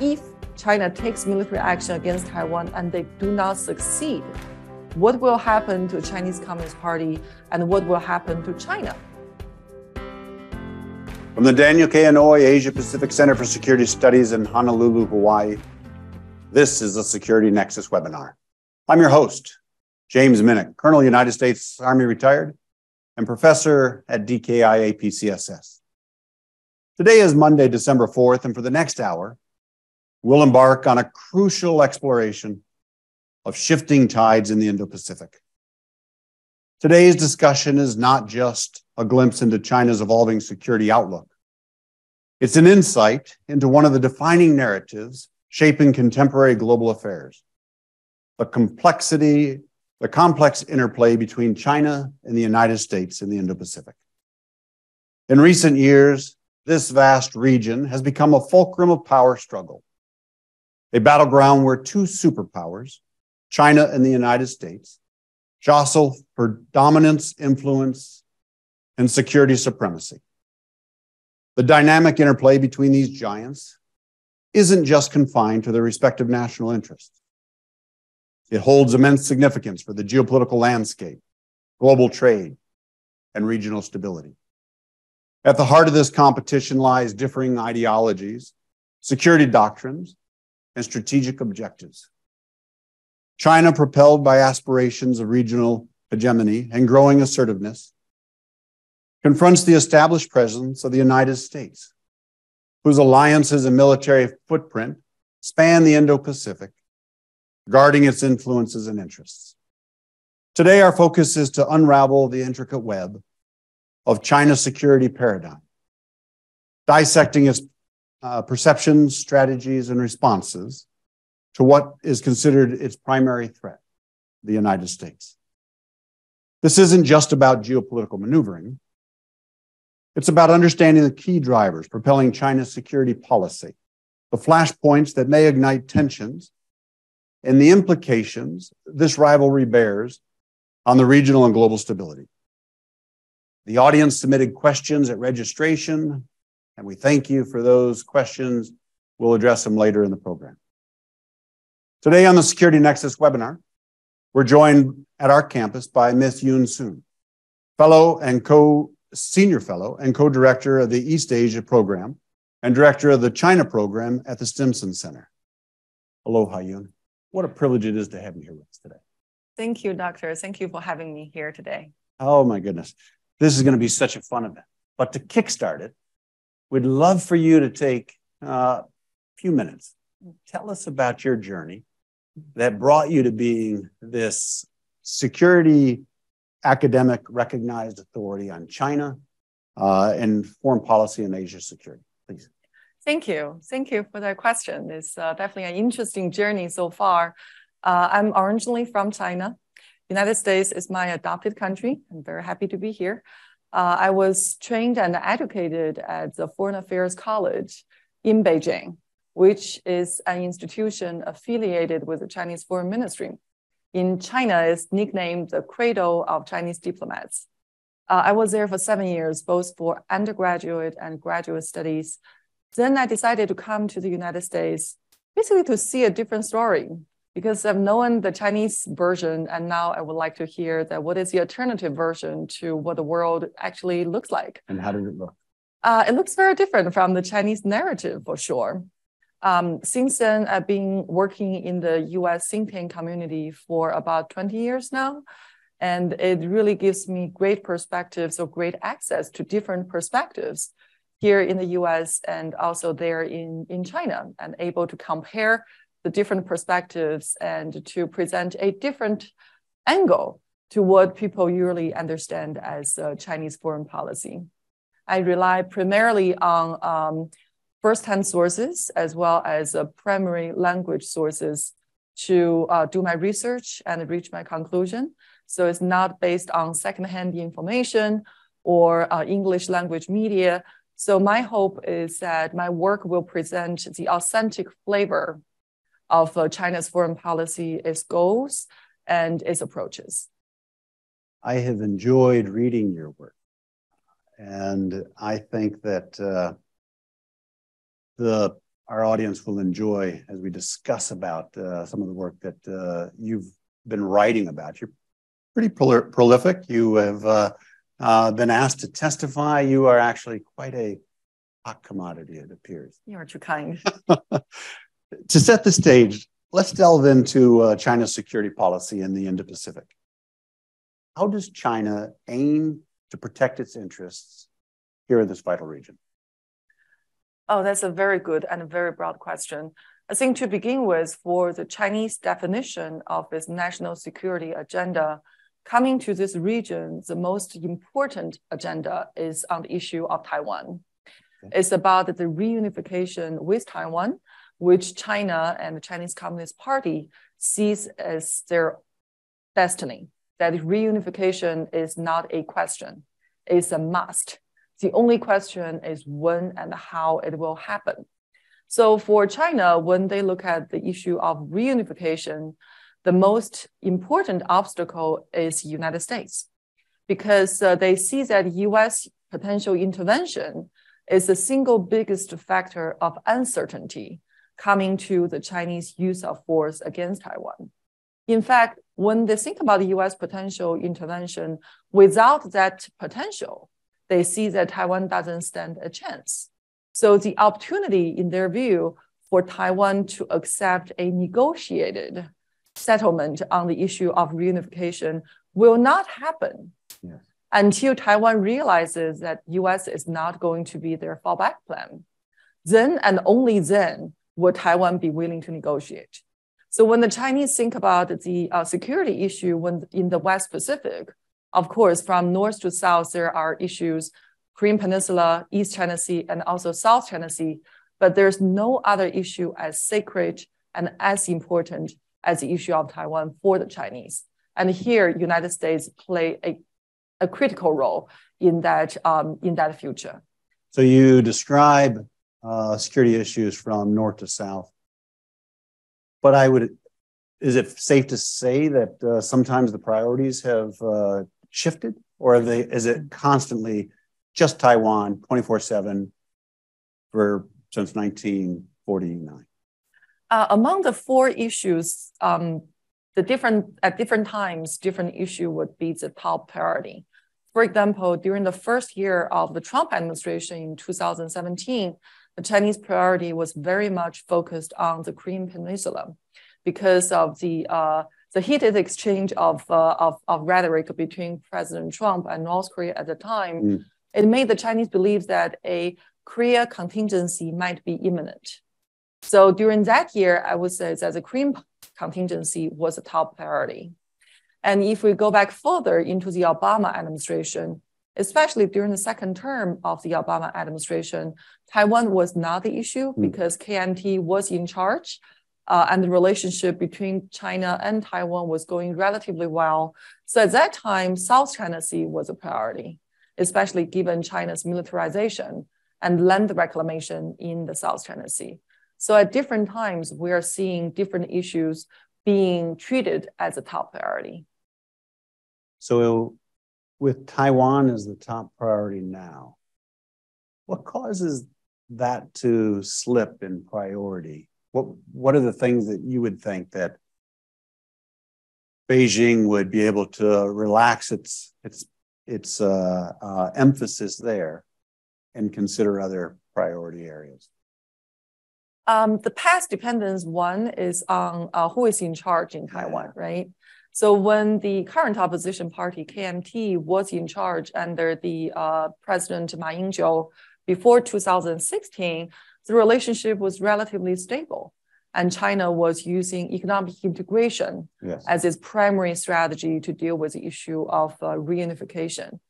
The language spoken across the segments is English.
if China takes military action against Taiwan and they do not succeed, what will happen to the Chinese Communist Party and what will happen to China? From the Daniel K. Inouye Asia-Pacific Center for Security Studies in Honolulu, Hawaii, this is the Security Nexus webinar. I'm your host, James Minnich, Colonel United States Army retired and professor at DKI APCSS. Today is Monday, December 4th, and for the next hour, we'll embark on a crucial exploration of shifting tides in the Indo-Pacific. Today's discussion is not just a glimpse into China's evolving security outlook. It's an insight into one of the defining narratives shaping contemporary global affairs: the complex interplay between China and the United States in the Indo-Pacific. In recent years, this vast region has become a fulcrum of power struggle, a battleground where two superpowers, China and the United States, jostle for dominance, influence, and security supremacy. The dynamic interplay between these giants isn't just confined to their respective national interests. It holds immense significance for the geopolitical landscape, global trade, and regional stability. At the heart of this competition lies differing ideologies, security doctrines, and strategic objectives. China, propelled by aspirations of regional hegemony and growing assertiveness, confronts the established presence of the United States, whose alliances and military footprint span the Indo-Pacific, guarding its influences and interests. Today, our focus is to unravel the intricate web of China's security paradigm, dissecting its perceptions, strategies, and responses to what is considered its primary threat, the United States. This isn't just about geopolitical maneuvering. It's about understanding the key drivers propelling China's security policy, the flashpoints that may ignite tensions, and the implications this rivalry bears on the regional and global stability. The audience submitted questions at registration, and we thank you for those questions. We'll address them later in the program. Today on the Security Nexus webinar, we're joined at our campus by Ms. Yoon Soon, Senior Fellow and Co-Director of the East Asia Program and Director of the China Program at the Stimson Center. Aloha, Yoon. What a privilege it is to have you here with us today. Thank you, Doctor. Thank you for having me here today. Oh, my goodness. This is going to be such a fun event. But to kickstart it, we'd love for you to take a few minutes. Tell us about your journey that brought you to being this security academic recognized authority on China and foreign policy and Asia security, please. Thank you. Thank you for that question. It's definitely an interesting journey so far. I'm originally from China. United States is my adopted country. I'm very happy to be here. I was trained and educated at the Foreign Affairs College in Beijing, which is an institution affiliated with the Chinese Foreign Ministry. In China, it's nicknamed the cradle of Chinese diplomats. I was there for 7 years, both for undergraduate and graduate studies. Then I decided to come to the United States, basically to see a different story, because I've known the Chinese version, and now I would like to hear that what is the alternative version to what the world actually looks like. And how did it look? It looks very different from the Chinese narrative, for sure. Since then, I've been working in the U.S. think tank community for about 20 years now, and it really gives me great perspectives or great access to different perspectives here in the U.S. and also there in China, and able to compare the different perspectives and to present a different angle to what people usually understand as Chinese foreign policy. I rely primarily on first-hand sources as well as primary language sources to do my research and reach my conclusion. So it's not based on secondhand information or English language media. So my hope is that my work will present the authentic flavor of China's foreign policy, its goals, and its approaches. I have enjoyed reading your work. And I think that the our audience will enjoy as we discuss about some of the work that you've been writing about. You're pretty prolific. You have been asked to testify. You are actually quite a hot commodity, it appears. You are too kind. To set the stage, let's delve into China's security policy in the Indo-Pacific. How does China aim to protect its interests here in this vital region? Oh, that's a very good and a very broad question. I think to begin with, for the Chinese definition of its national security agenda, coming to this region, the most important agenda is on the issue of Taiwan. Okay. It's about the reunification with Taiwan, which China and the Chinese Communist Party sees as their destiny. That reunification is not a question, it's a must. The only question is when and how it will happen. So for China, when they look at the issue of reunification, the most important obstacle is the United States, because they see that U.S. potential intervention is the single biggest factor of uncertainty coming to the Chinese use of force against Taiwan. In fact, when they think about the U.S. potential intervention, without that potential, they see that Taiwan doesn't stand a chance. So the opportunity, in their view, for Taiwan to accept a negotiated settlement on the issue of reunification will not happen until Taiwan realizes that U.S. is not going to be their fallback plan. Then and only then will Taiwan be willing to negotiate. So when the Chinese think about the security issue in the West Pacific, of course, from north to south, there are issues, Korean Peninsula, East China Sea, and also South China Sea, but there's no other issue as sacred and as important as the issue of Taiwan for the Chinese. And here, United States play a critical role in that future. So you describe security issues from north to south, but is it safe to say that sometimes the priorities have shifted, or is it constantly just Taiwan 24/7 since 1949? Among the four issues, at different times, different issue would be the top priority. For example, during the first year of the Trump administration in 2017, the Chinese priority was very much focused on the Korean Peninsula because of the heated exchange of rhetoric between President Trump and North Korea at the time. It made the Chinese believe that a Korea contingency might be imminent. So during that year, I would say that the Korean contingency was a top priority. And if we go back further into the Obama administration, especially during the second term of the Obama administration, Taiwan was not the issue because KMT was in charge. And the relationship between China and Taiwan was going relatively well. So at that time, South China Sea was a priority, especially given China's militarization and land reclamation in the South China Sea. So at different times, we are seeing different issues being treated as a top priority. So with Taiwan as the top priority now, what causes that to slip in priority? What are the things that you would think that Beijing would be able to relax its emphasis there and consider other priority areas? The past dependence one is on who is in charge in Taiwan, right? So when the current opposition party, KMT, was in charge under the President Ma Ying-jeou before 2016, the relationship was relatively stable. And China was using economic integration as its primary strategy to deal with the issue of reunification.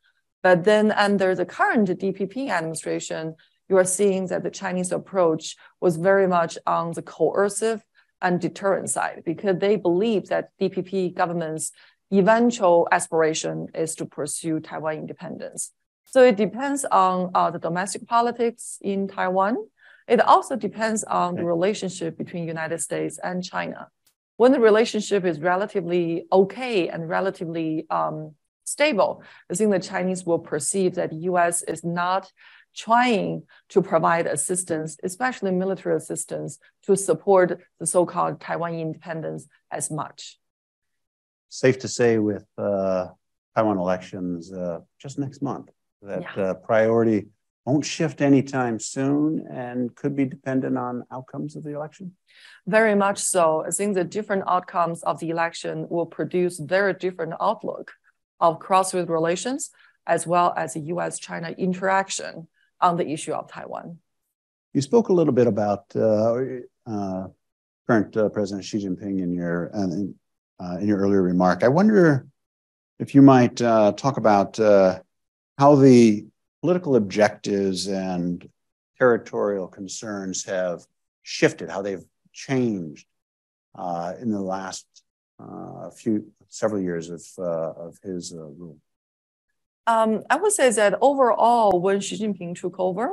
But then under the current DPP administration, you are seeing that the Chinese approach was very much on the coercive and deterrent side, because they believe that DPP government's eventual aspiration is to pursue Taiwan independence. So it depends on the domestic politics in Taiwan. It also depends on the relationship between United States and China. When the relationship is relatively okay and relatively stable, I think the Chinese will perceive that the U.S. is not trying to provide assistance, especially military assistance, to support the so-called Taiwan independence as much. Safe to say with Taiwan elections just next month that priority won't shift anytime soon and could be dependent on outcomes of the election? Very much so. I think the different outcomes of the election will produce very different outlook of cross-strait relations as well as the U.S. China interaction on the issue of Taiwan. You spoke a little bit about current President Xi Jinping in your earlier remark. I wonder if you might talk about how the political objectives and territorial concerns have shifted, how they've changed in the last several years of his rule. I would say that overall, when Xi Jinping took over,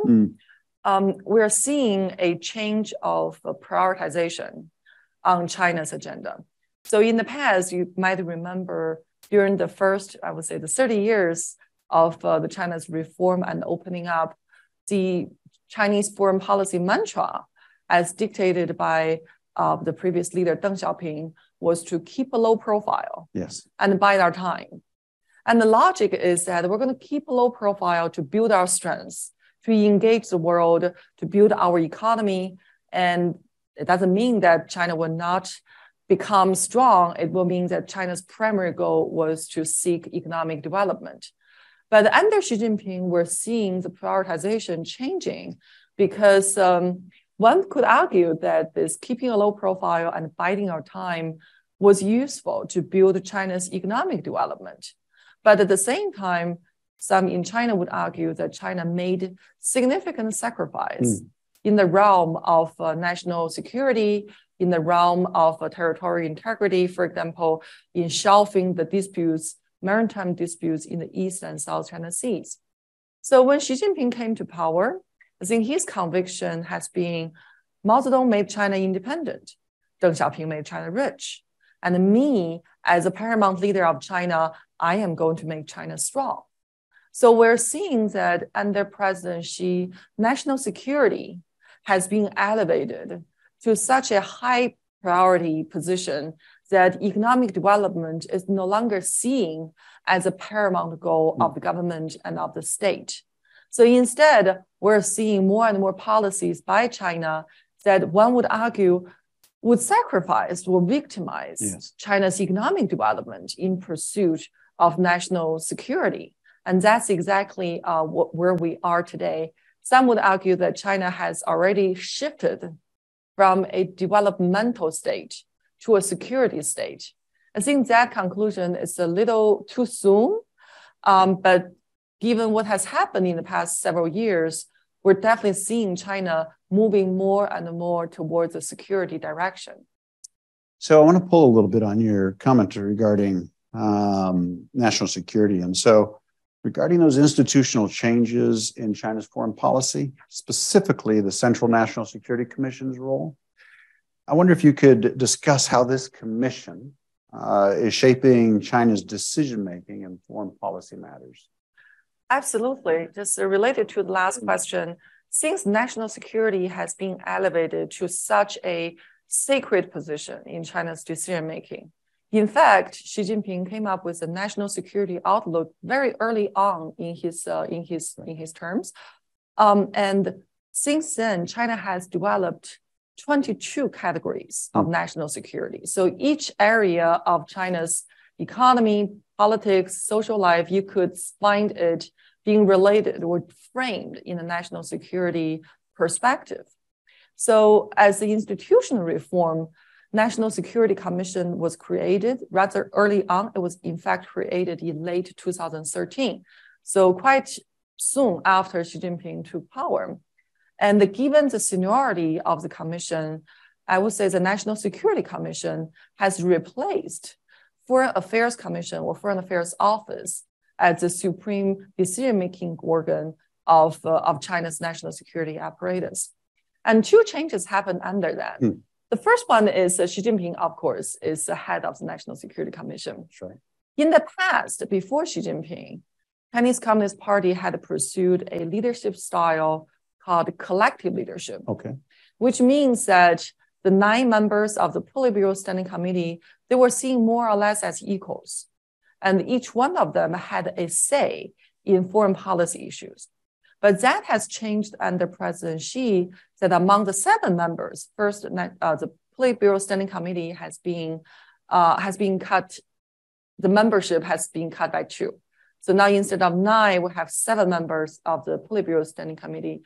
we're seeing a change of prioritization on China's agenda. So in the past, you might remember during the first, I would say, the 30 years of the China's reform and opening up, the Chinese foreign policy mantra, as dictated by the previous leader Deng Xiaoping, was to keep a low profile and bide our time. And the logic is that we're going to keep a low profile to build our strengths, to engage the world, to build our economy. And it doesn't mean that China will not become strong. It will mean that China's primary goal was to seek economic development. But under Xi Jinping, we're seeing the prioritization changing because one could argue that this keeping a low profile and biding our time was useful to build China's economic development. But at the same time, some in China would argue that China made significant sacrifice in the realm of national security, in the realm of territorial integrity, for example, in shelving the disputes, maritime disputes in the East and South China Seas. So when Xi Jinping came to power, I think his conviction has been Mao Zedong made China independent, Deng Xiaoping made China rich, and me, as a paramount leader of China, I am going to make China strong. So we're seeing that under President Xi, national security has been elevated to such a high priority position that economic development is no longer seen as a paramount goal of the government and of the state. So instead, we're seeing more and more policies by China that one would argue would sacrifice or victimize China's economic development in pursuit of national security. And that's exactly where we are today. Some would argue that China has already shifted from a developmental state to a security state. I think that conclusion is a little too soon, but given what has happened in the past several years, we're definitely seeing China moving more and more towards a security direction. So I want to pull a little bit on your comment regarding national security. And so regarding those institutional changes in China's foreign policy, specifically the Central National Security Commission's role, I wonder if you could discuss how this commission is shaping China's decision-making in foreign policy matters. Absolutely. Just related to the last question, since national security has been elevated to such a sacred position in China's decision-making, in fact, Xi Jinping came up with a national security outlook very early on in his terms. And since then, China has developed 22 categories of national security. So each area of China's economy, politics, social life, you could find it being related or framed in a national security perspective. So as the institutional reform, National Security Commission was created rather early on. It was in fact created in late 2013. So quite soon after Xi Jinping took power. And given the seniority of the commission, I would say the National Security Commission has replaced Foreign Affairs Commission or Foreign Affairs Office as the supreme decision-making organ of China's national security apparatus. And two changes happened under that. The first one is Xi Jinping, of course, is the head of the National Security Commission. Sure. In the past, before Xi Jinping, Chinese Communist Party had pursued a leadership style called collective leadership, which means that the 9 members of the Politburo Standing Committee, they were seen more or less as equals. And each one of them had a say in foreign policy issues. But that has changed under President Xi, that among the 7 members, first, the Politburo Standing Committee has been cut, the membership has been cut by 2. So now instead of 9, we have 7 members of the Politburo Standing Committee.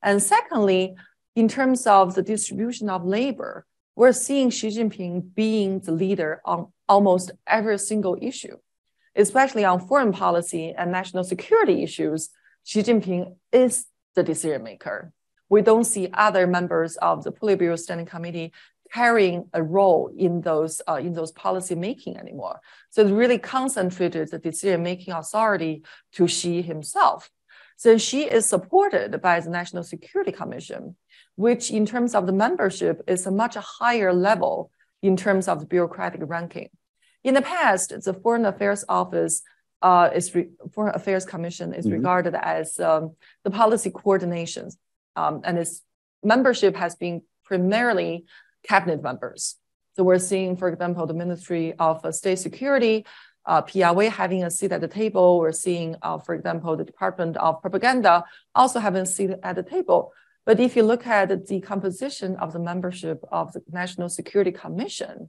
And secondly, in terms of the distribution of labor, we're seeing Xi Jinping being the leader on almost every single issue, especially on foreign policy and national security issues. Xi Jinping is the decision maker. We don't see other members of the Politburo Standing Committee carrying a role in those policy making anymore. So it really concentrated the decision making authority to Xi himself. So Xi is supported by the National Security Commission, which in terms of the membership is a much higher level in terms of the bureaucratic ranking. In the past, the Foreign Affairs Office Foreign Affairs Commission is regarded as the policy coordination, and its membership has been primarily cabinet members. So we're seeing, for example, the Ministry of State Security, PRA having a seat at the table. We're seeing, for example, the Department of Propaganda also having a seat at the table. But if you look at the composition of the membership of the National Security Commission,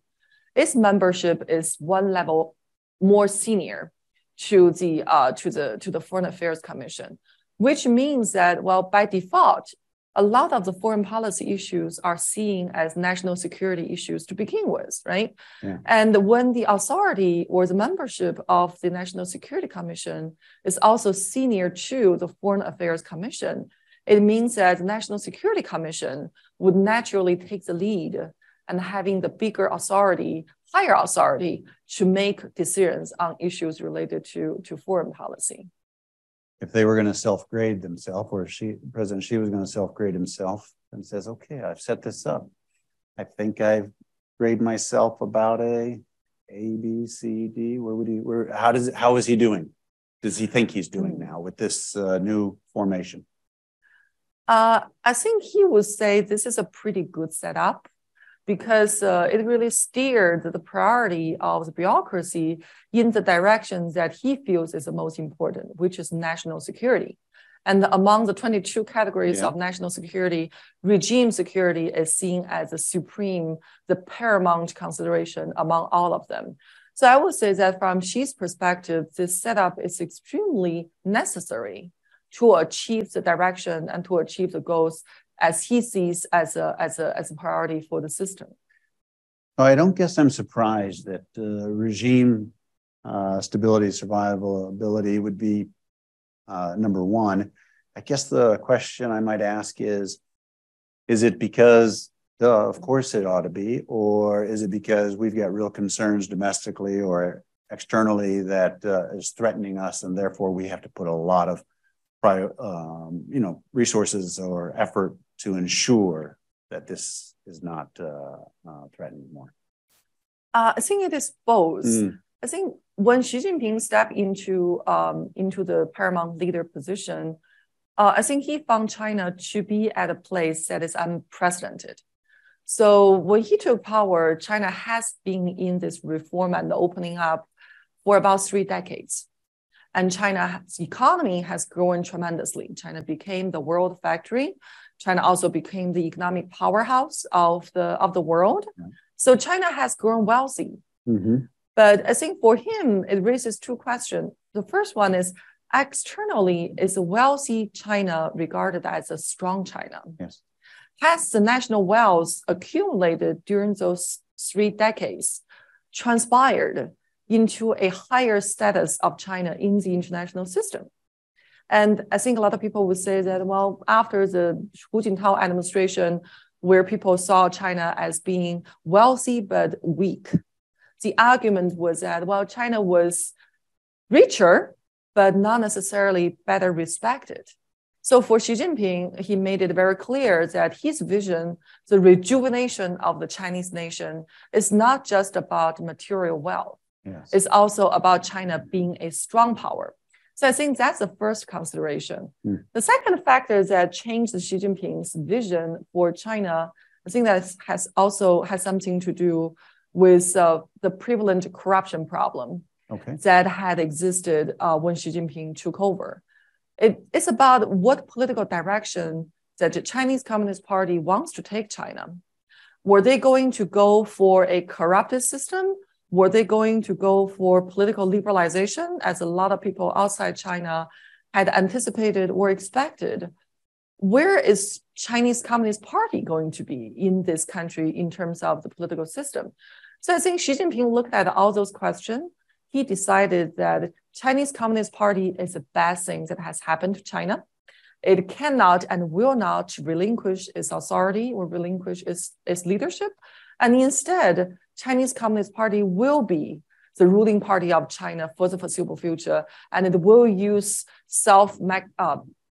its membership is one level more senior to the Foreign Affairs Commission, which means that, well, by default, a lot of the foreign policy issues are seen as national security issues to begin with, right? Yeah. And when the authority or the membership of the National Security Commission is also senior to the Foreign Affairs Commission, it means that the National Security Commission would naturally take the lead and having the bigger authority, higher authority to make decisions on issues related to foreign policy. If they were going to self-grade themselves, or President Xi was going to self-grade himself and says, okay, I've set this up. I think I've graded myself about a B, C, D. How is he doing? Does he think he's doing now with this new formation? I think he would say this is a pretty good setup, because it really steered the priority of the bureaucracy in the direction that he feels is the most important, which is national security. And among the 22 categories of national security, regime security is seen as the supreme, the paramount consideration among all of them. So I would say that from Xi's perspective, this setup is extremely necessary to achieve the direction and to achieve the goals as he sees as a priority for the system. I don't guess I'm surprised that regime stability, survivability would be number one. I guess the question I might ask is it because, of course it ought to be, or is it because we've got real concerns domestically or externally that is threatening us, and therefore we have to put a lot of resources or effort to ensure that this is not threatened anymore? I think it is both. I think when Xi Jinping stepped into the paramount leader position, I think he found China to be at a place that is unprecedented. So when he took power, China has been in this reform and opening up for about 3 decades. And China's economy has grown tremendously. China became the world factory. China also became the economic powerhouse of the world. So China has grown wealthy. But I think for him, it raises 2 questions. The first one is, externally, is a wealthy China regarded as a strong China? Yes. Has the national wealth accumulated during those 3 decades transpired into a higher status of China in the international system? And I think a lot of people would say that, well, after the Hu Jintao administration, where people saw China as being wealthy but weak, the argument was that, well, China was richer, but not necessarily better respected. So for Xi Jinping, he made it very clear that his vision, the rejuvenation of the Chinese nation, is not just about material wealth. Yes. It's also about China being a strong power. So I think that's the first consideration. The second factor that changed Xi Jinping's vision for China, I think that has something to do with the prevalent corruption problem that had existed when Xi Jinping took over. It's about what political direction that the Chinese Communist Party wants to take China. Were they going to go for a corrupted system? Were they going to go for political liberalization, as a lot of people outside China had anticipated or expected? Where is Chinese Communist Party going to be in this country in terms of the political system? So I think Xi Jinping looked at all those questions. He decided that Chinese Communist Party is the best thing that has happened to China. It cannot and will not relinquish its authority or relinquish its leadership. And instead, Chinese Communist Party will be the ruling party of China for the foreseeable future. And it will use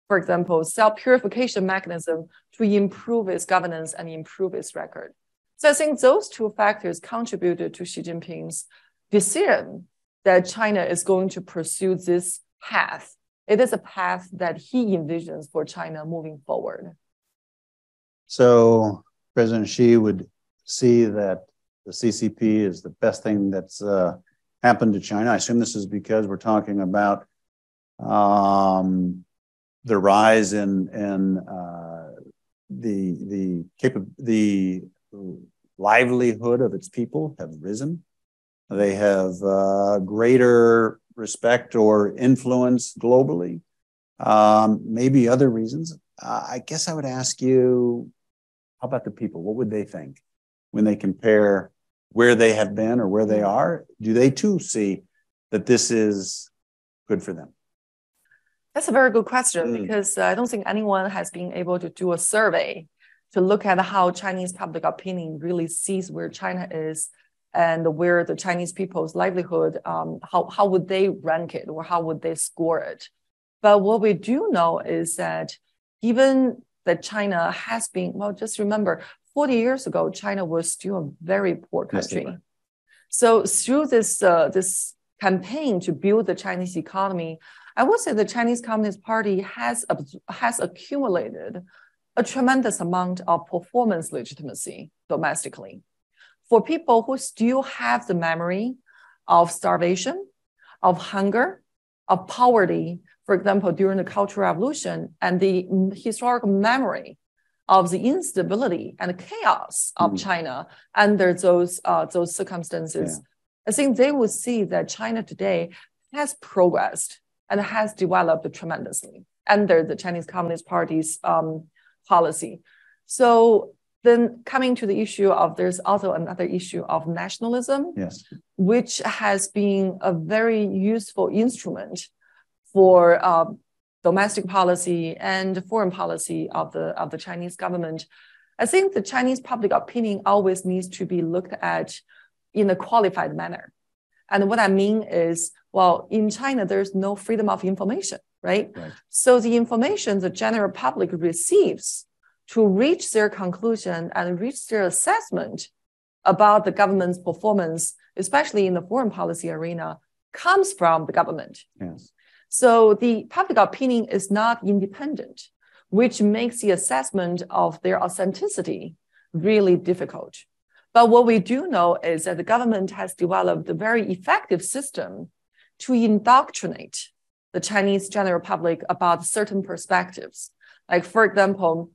for example, self-purification mechanism to improve its governance and improve its record. So I think those two factors contributed to Xi Jinping's decision that China is going to pursue this path. It is a path that he envisions for China moving forward. So President Xi would see that the CCP is the best thing that's happened to China. I assume this is because we're talking about the rise in the livelihood of its people have risen. They have greater respect or influence globally. Maybe other reasons. I guess I would ask you, how about the people? What would they think when they compare where they have been or where they are? Do they too see that this is good for them? That's a very good question, because I don't think anyone has been able to do a survey to look at how Chinese public opinion really sees where China is and where the Chinese people's livelihood, how would they rank it or how would they score it? But what we do know is that even that China has been, well, just remember, 40 years ago, China was still a very poor country. Yes, so through this campaign to build the Chinese economy, I would say the Chinese Communist Party has accumulated a tremendous amount of performance legitimacy domestically. For people who still have the memory of starvation, of hunger, of poverty, for example, during the Cultural Revolution, and the historical memory of the instability and chaos of China under those circumstances, I think they will see that China today has progressed and has developed tremendously under the Chinese Communist Party's policy. So then coming to the issue of, there's also another issue of nationalism, which has been a very useful instrument for domestic policy and foreign policy of the Chinese government. I think the Chinese public opinion always needs to be looked at in a qualified manner. And what I mean is, well, in China, there's no freedom of information, right? So the information the general public receives to reach their conclusion and reach their assessment about the government's performance, especially in the foreign policy arena, comes from the government. So the public opinion is not independent, which makes the assessment of their authenticity really difficult. But what we do know is that the government has developed a very effective system to indoctrinate the Chinese general public about certain perspectives. Like, for example,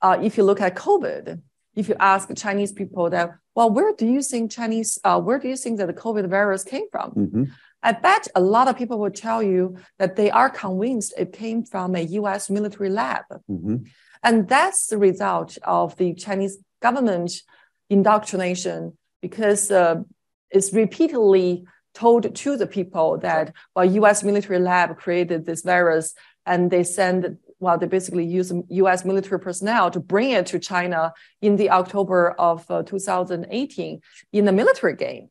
if you look at COVID, if you ask Chinese people that, well, where do you think that the COVID virus came from? I bet a lot of people will tell you that they are convinced it came from a U.S. military lab. And that's the result of the Chinese government indoctrination, because it's repeatedly told to the people that, well, U.S. military lab created this virus, and they basically use U.S. military personnel to bring it to China in the October of 2018 in the military game.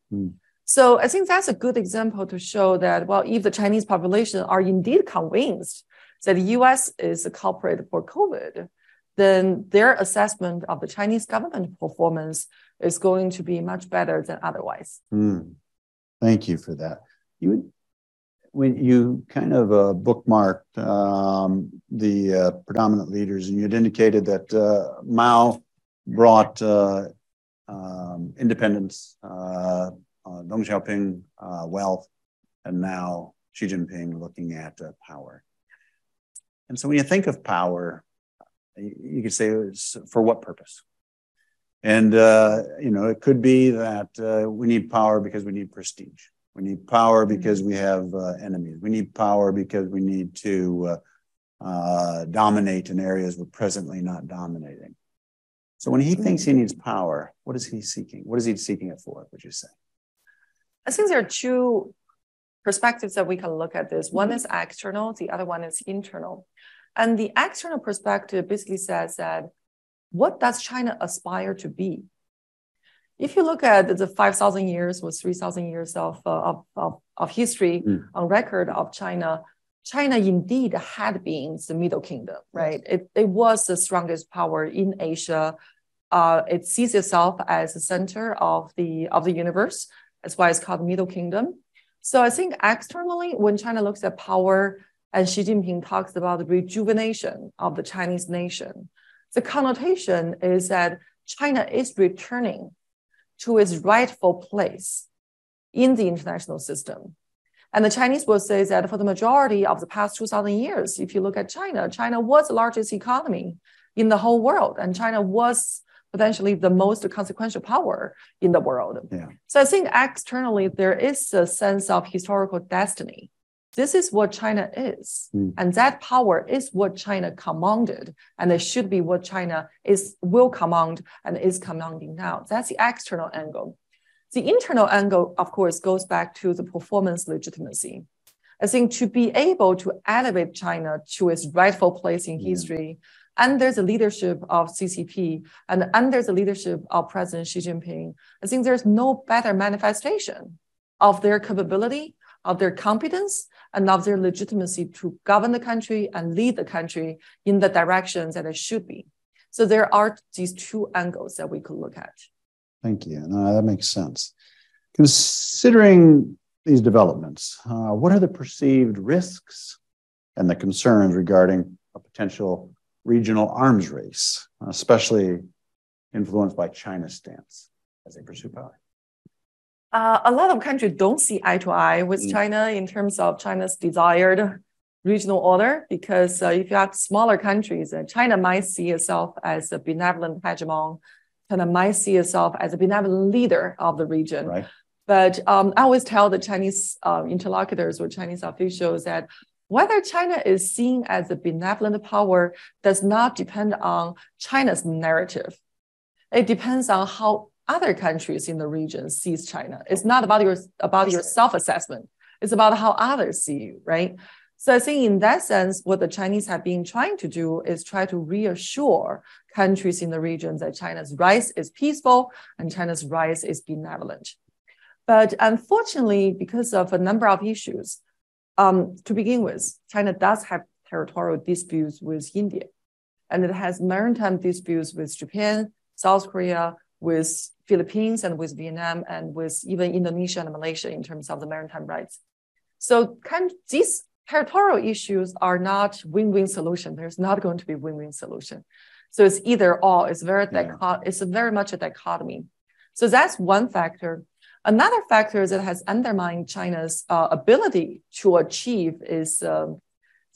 So I think that's a good example to show that, well, if the Chinese population are indeed convinced that the U.S. is a culprit for COVID, then their assessment of the Chinese government performance is going to be much better than otherwise. Thank you for that. When you kind of bookmarked the predominant leaders, and you had indicated that Mao brought independence, Deng Xiaoping wealth, and now Xi Jinping looking at power. And so when you think of power, you could say it's for what purpose? And, it could be that we need power because we need prestige. We need power because we have enemies. We need power because we need to dominate in areas we're presently not dominating. So when he thinks he needs power, what is he seeking? What is he seeking it for, would you say? I think there are two perspectives that we can look at this. One is external, the other one is internal. And the external perspective basically says that, what does China aspire to be? If you look at the 5,000 years or 3,000 years of history on record of China, China indeed had been the Middle Kingdom, right? It was the strongest power in Asia. It sees itself as the center of the universe. That's why it's called Middle Kingdom. So I think externally, when China looks at power and Xi Jinping talks about the rejuvenation of the Chinese nation, the connotation is that China is returning to its rightful place in the international system. And the Chinese will say that for the majority of the past 2,000 years, if you look at China, China was the largest economy in the whole world, and China was potentially the most consequential power in the world. Yeah. So I think externally, there is a sense of historical destiny. This is what China is. And that power is what China commanded. And it should be what China will command and is commanding now. That's the external angle. The internal angle, of course, goes back to the performance legitimacy. I think to be able to elevate China to its rightful place in history, under the leadership of CCP and under the leadership of President Xi Jinping, I think there's no better manifestation of their capability, of their competence, and of their legitimacy to govern the country and lead the country in the directions that it should be. So there are these two angles that we could look at. Thank you. No, that makes sense. Considering these developments, what are the perceived risks and the concerns regarding a potential regional arms race, especially influenced by China's stance as they pursue power? A lot of countries don't see eye to eye with China in terms of China's desired regional order, because if you have smaller countries, China might see itself as a benevolent hegemon, China might see itself as a benevolent leader of the region. Right. But I always tell the Chinese interlocutors or Chinese officials that whether China is seen as a benevolent power does not depend on China's narrative. It depends on how other countries in the region sees China. It's not about your self-assessment. It's about how others see you, right? So I think in that sense, what the Chinese have been trying to do is try to reassure countries in the region that China's rise is peaceful and China's rise is benevolent. But unfortunately, because of a number of issues, to begin with, China does have territorial disputes with India, and it has maritime disputes with Japan, South Korea, with Philippines, and with Vietnam, and with even Indonesia and Malaysia in terms of the maritime rights. So these territorial issues are not win-win solution. There's not going to be win-win solution. So it's either or. It's very much a dichotomy. So that's one factor. Another factor that has undermined China's ability to achieve its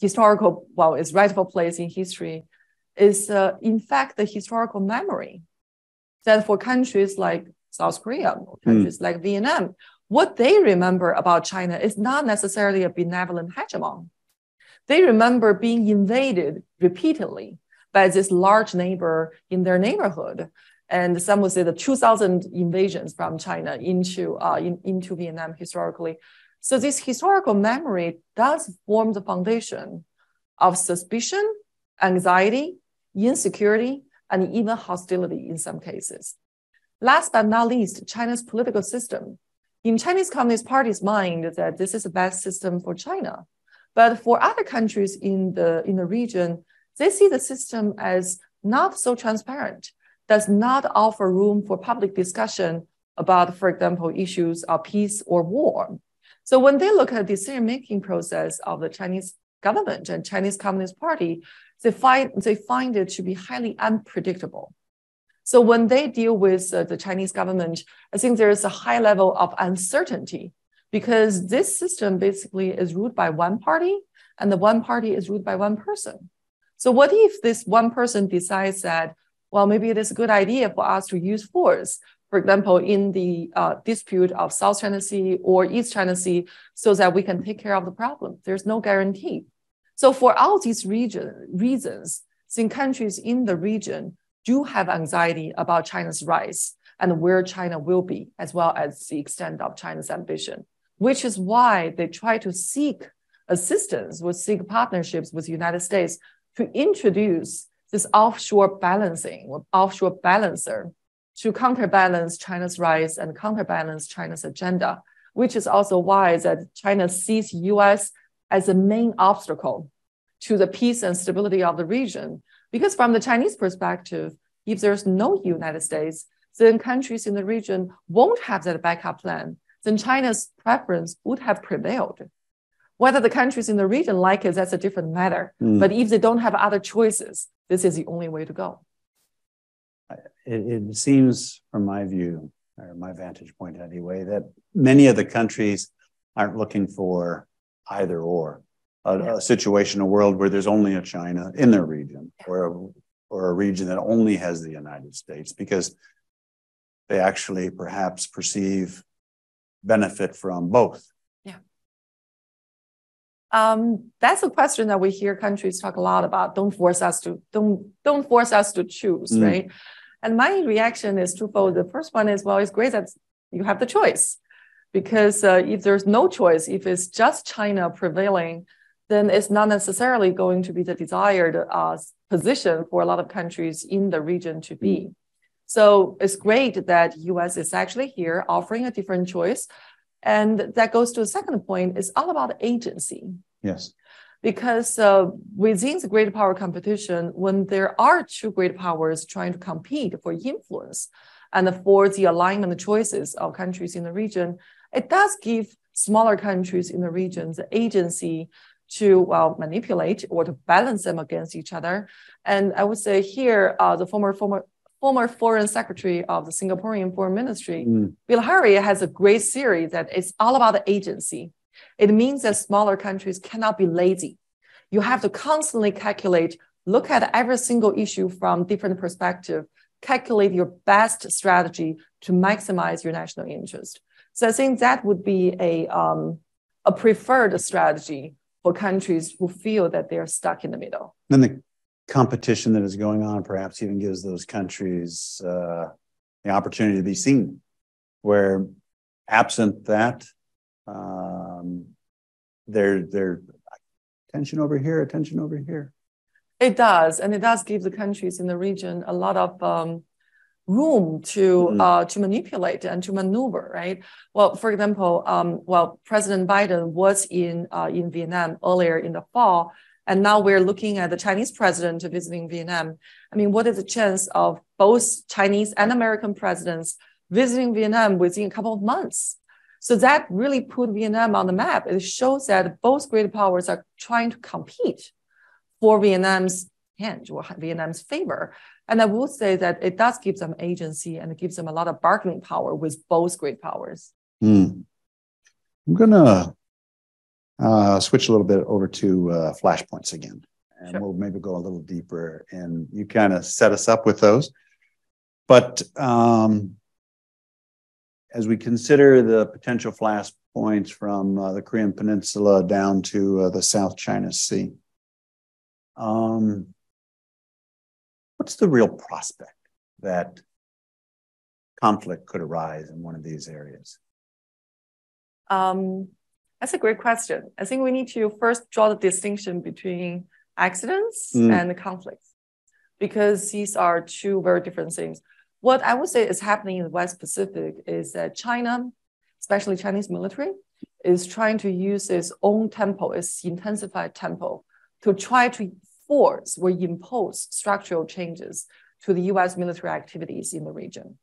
its rightful place in history is, in fact, the historical memory. That for countries like South Korea, or countries like Vietnam, what they remember about China is not necessarily a benevolent hegemon. They remember being invaded repeatedly by this large neighbor in their neighborhood. And some would say the 2,000 invasions from China into Vietnam historically. So this historical memory does form the foundation of suspicion, anxiety, insecurity, and even hostility in some cases. Last but not least, China's political system. In Chinese Communist Party's mind, that this is the best system for China. But for other countries in the region, they see the system as not so transparent, does not offer room for public discussion about, for example, issues of peace or war. So when they look at the decision-making process of the Chinese government and Chinese Communist Party, they find it to be highly unpredictable. So when they deal with the Chinese government, I think there is a high level of uncertainty because this system basically is ruled by one party and the one party is ruled by one person. So what if this one person decides that, well, maybe it is a good idea for us to use force, for example, in the dispute of South China Sea or East China Sea, so that we can take care of the problem? There's no guarantee. So for all these reasons, some countries in the region do have anxiety about China's rise and where China will be, as well as the extent of China's ambition, which is why they try to seek assistance, seek partnerships with the United States to introduce this offshore balancing or offshore balancer to counterbalance China's rise and counterbalance China's agenda, which is also why that China sees U.S. as a main obstacle to the peace and stability of the region. Because from the Chinese perspective, if there's no United States, then countries in the region won't have that backup plan. Then China's preference would have prevailed. Whether the countries in the region like it, that's a different matter. But if they don't have other choices, this is the only way to go. It seems, from my view, or my vantage point anyway, that many of the countries aren't looking for either or, a situation, a world where there's only a China in their region, or a region that only has the United States, because they actually perhaps perceive benefit from both. That's a question that we hear countries talk a lot about. Don't force us to choose, right? And my reaction is twofold. The first one is, well, it's great that you have the choice, because if there's no choice, if it's just China prevailing, then it's not necessarily going to be the desired position for a lot of countries in the region to be. So it's great that U.S. is actually here offering a different choice. And that goes to the second point, it's all about agency. Yes. Because within the great power competition, when there are two great powers trying to compete for influence and for the alignment choices of countries in the region, it does give smaller countries in the region the agency to, well, manipulate or to balance them against each other. And I would say here, the former foreign secretary of the Singaporean Foreign Ministry, Bilahari, has a great theory that it's all about the agency. It means that smaller countries cannot be lazy. You have to constantly calculate, look at every single issue from different perspectives, calculate your best strategy to maximize your national interest. So I think that would be a preferred strategy for countries who feel that they're stuck in the middle. Then the competition that is going on perhaps even gives those countries the opportunity to be seen, where absent that, they're attention over here, attention over here. It does, and it does give the countries in the region a lot of room to manipulate and to maneuver, right? Well, for example, President Biden was in Vietnam earlier in the fall, and now we're looking at the Chinese president visiting Vietnam. I mean, what is the chance of both Chinese and American presidents visiting Vietnam within a couple of months? So that really put Vietnam on the map. It shows that both great powers are trying to compete for Vietnam's hand or Vietnam's favor. And I will say that it does give them agency and it gives them a lot of bargaining power with both great powers. I'm going to switch a little bit over to flashpoints again. And we'll maybe go a little deeper. And you kind of set us up with those. But as we consider the potential flashpoints from the Korean Peninsula down to the South China Sea, what's the real prospect that conflict could arise in one of these areas? That's a great question. I think we need to first draw the distinction between accidents and conflicts, because these are two very different things. What I would say is happening in the West Pacific is that China, especially Chinese military, is trying to use its own tempo, its intensified tempo, to try to force or impose structural changes to the U.S. military activities in the region.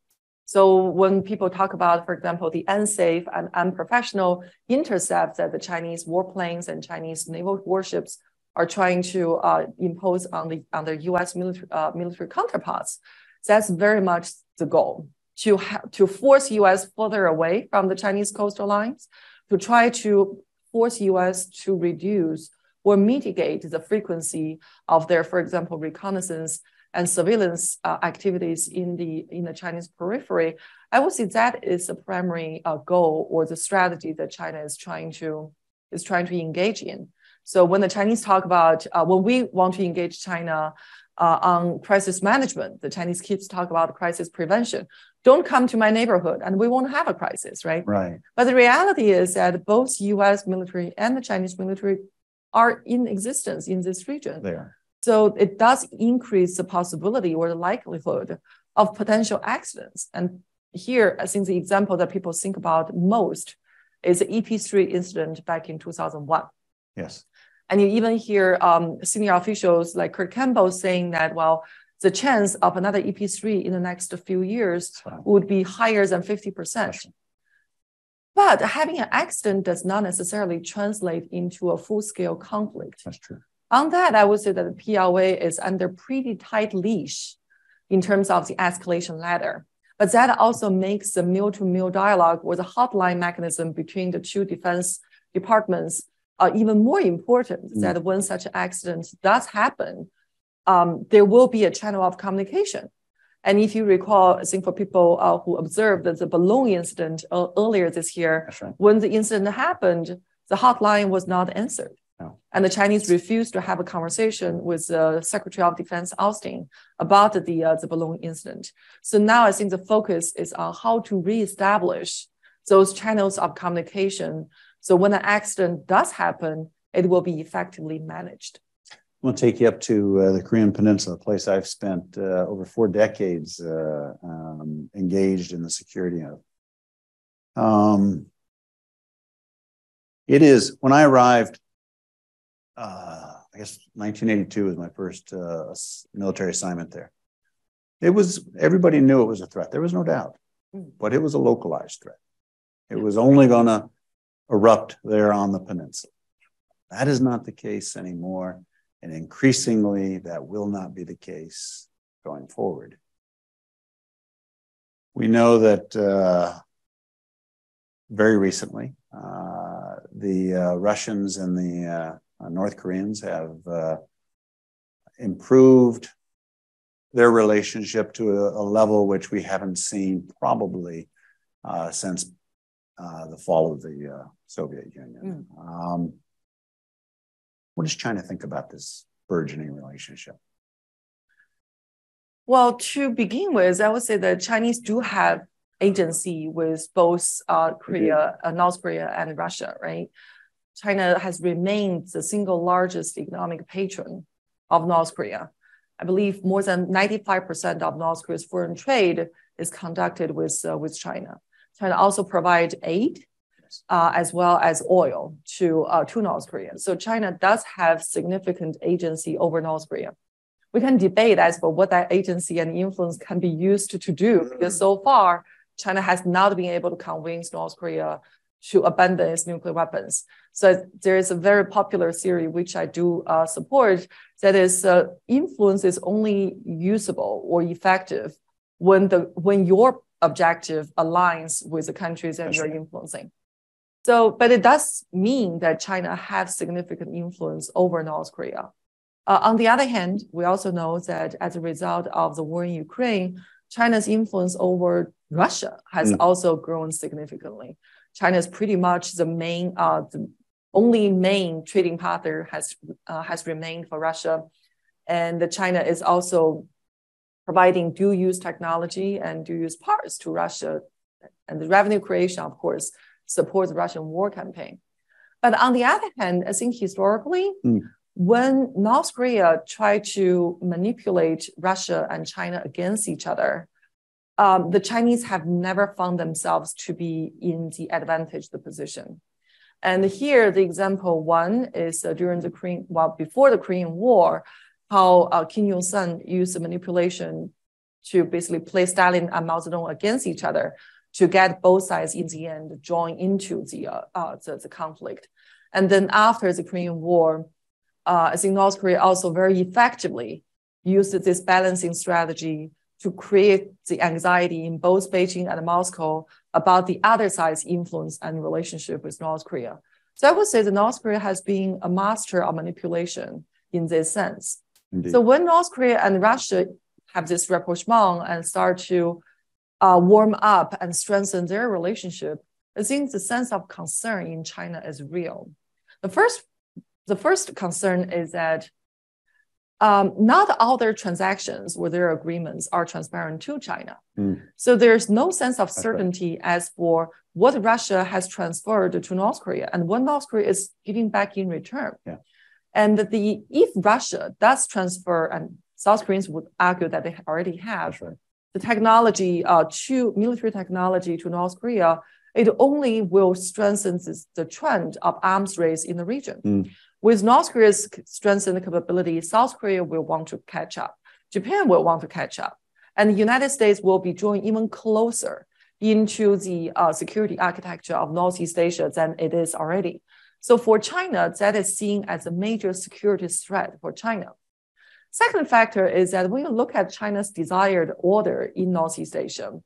So when people talk about, for example, the unsafe and unprofessional intercepts that the Chinese warplanes and Chinese naval warships are trying to impose on the U.S. military counterparts, that's very much the goal, to force U.S. further away from the Chinese coastal lines, to try to force U.S. to reduce or mitigate the frequency of their, for example, reconnaissance and surveillance activities in the Chinese periphery. I would say that is the primary goal or the strategy that China is trying to engage in. So when the Chinese talk about, when we want to engage China on crisis management, the Chinese keeps talk about crisis prevention. Don't come to my neighborhood and we won't have a crisis, right? Right. But the reality is that both U.S. military and the Chinese military are in existence in this region. They are. So it does increase the possibility or the likelihood of potential accidents. And here, I think the example that people think about most is the EP3 incident back in 2001. Yes. And you even hear senior officials like Kurt Campbell saying that, well, the chance of another EP3 in the next few years would be higher than 50%. But having an accident does not necessarily translate into a full-scale conflict. That's true. On that, I would say that the PLA is under pretty tight leash in terms of the escalation ladder. But that also makes the mill-to-mill dialogue or the hotline mechanism between the two defense departments even more important, that when such an accident does happen, there will be a channel of communication. And if you recall, I think for people who observed the balloon incident earlier this year, right. When the incident happened, the hotline was not answered. No. And the Chinese refused to have a conversation with the Secretary of Defense Austin about the balloon incident. So now I think the focus is on how to reestablish those channels of communication. So when an accident does happen, it will be effectively managed. We'll take you up to the Korean Peninsula, a place I've spent over 4 decades engaged in the security of. It is, when I arrived, I guess 1982 was my first military assignment there. Everybody knew it was a threat. There was no doubt, but it was a localized threat. It was only going to erupt there on the peninsula. That is not the case anymore. And increasingly, that will not be the case going forward. We know that very recently, the Russians and the North Koreans have improved their relationship to a level which we haven't seen probably since the fall of the Soviet Union. What does China think about this burgeoning relationship? Well, to begin with, I would say that Chinese do have agency with both North Korea and Russia, right? China has remained the single largest economic patron of North Korea. I believe more than 95% of North Korea's foreign trade is conducted with China. China also provides aid as well as oil to North Korea. So China does have significant agency over North Korea. We can debate as for what that agency and influence can be used to do, because so far, China has not been able to convince North Korea to abandon its nuclear weapons. So there is a very popular theory, which I do support, that is influence is only usable or effective when your objective aligns with the countries that you're influencing. So, but it does mean that China has significant influence over North Korea. On the other hand, we also know that as a result of the war in Ukraine, China's influence over Russia has also grown significantly. China is pretty much the only main trading partner has remained for Russia. And China is also providing dual-use technology and dual-use parts to Russia. And the revenue creation, of course, supports the Russian war campaign. But on the other hand, I think historically, when North Korea tried to manipulate Russia and China against each other, the Chinese have never found themselves to be in the advantaged position. And here, the example one is before the Korean War, how Kim Il-sung used the manipulation to basically play Stalin and Mao Zedong against each other to get both sides in the end join into the conflict. And then after the Korean War, I think North Korea also very effectively used this balancing strategy to create the anxiety in both Beijing and Moscow about the other side's influence and relationship with North Korea. So I would say that North Korea has been a master of manipulation in this sense. Indeed. So when North Korea and Russia have this rapprochement and start to warm up and strengthen their relationship, I think the sense of concern in China is real. The first concern is that not all their transactions or their agreements are transparent to China. So there's no sense of certainty as for what Russia has transferred to North Korea and what North Korea is giving back in return. Yeah. And if Russia does transfer, and South Koreans would argue that they already have the technology military technology to North Korea, it only will strengthen the trend of arms race in the region. With North Korea's strengthened capability, South Korea will want to catch up. Japan will want to catch up. And the United States will be joined even closer into the security architecture of Northeast Asia than it is already. So for China, that is seen as a major security threat for China. Second factor is that when you look at China's desired order in Northeast Asia,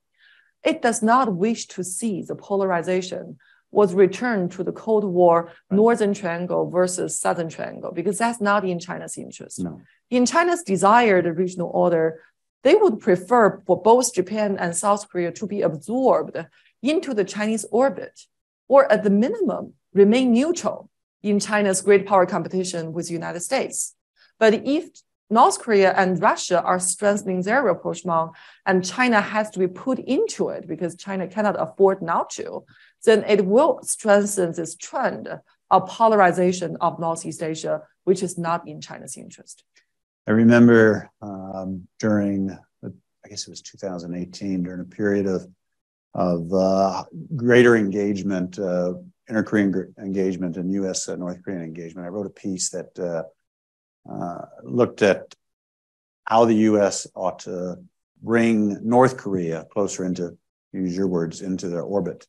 it does not wish to see the polarization was returned to the Cold War Northern Triangle versus Southern Triangle, because that's not in China's interest. No. In China's desired regional order, they would prefer for both Japan and South Korea to be absorbed into the Chinese orbit, or at the minimum, remain neutral in China's great power competition with the United States. But if North Korea and Russia are strengthening their rapprochement, and China has to be put into it because China cannot afford not to, then it will strengthen this trend of polarization of Northeast Asia, which is not in China's interest. I remember during, I guess it was 2018, during a period of greater engagement, inter-Korean engagement and U.S. North Korean engagement, I wrote a piece that looked at how the U.S. ought to bring North Korea closer into, use your words, into their orbit,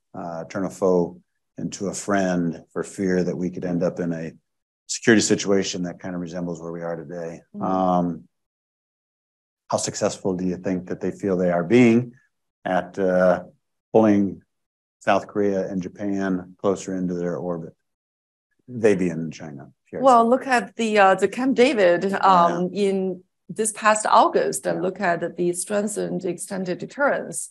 turn a foe into a friend for fear that we could end up in a security situation that kind of resembles where we are today. How successful do you think that they feel they are being at pulling South Korea and Japan closer into their orbit? They being China. Well, look at the Camp David in this past August, and look at the strengthened extended deterrence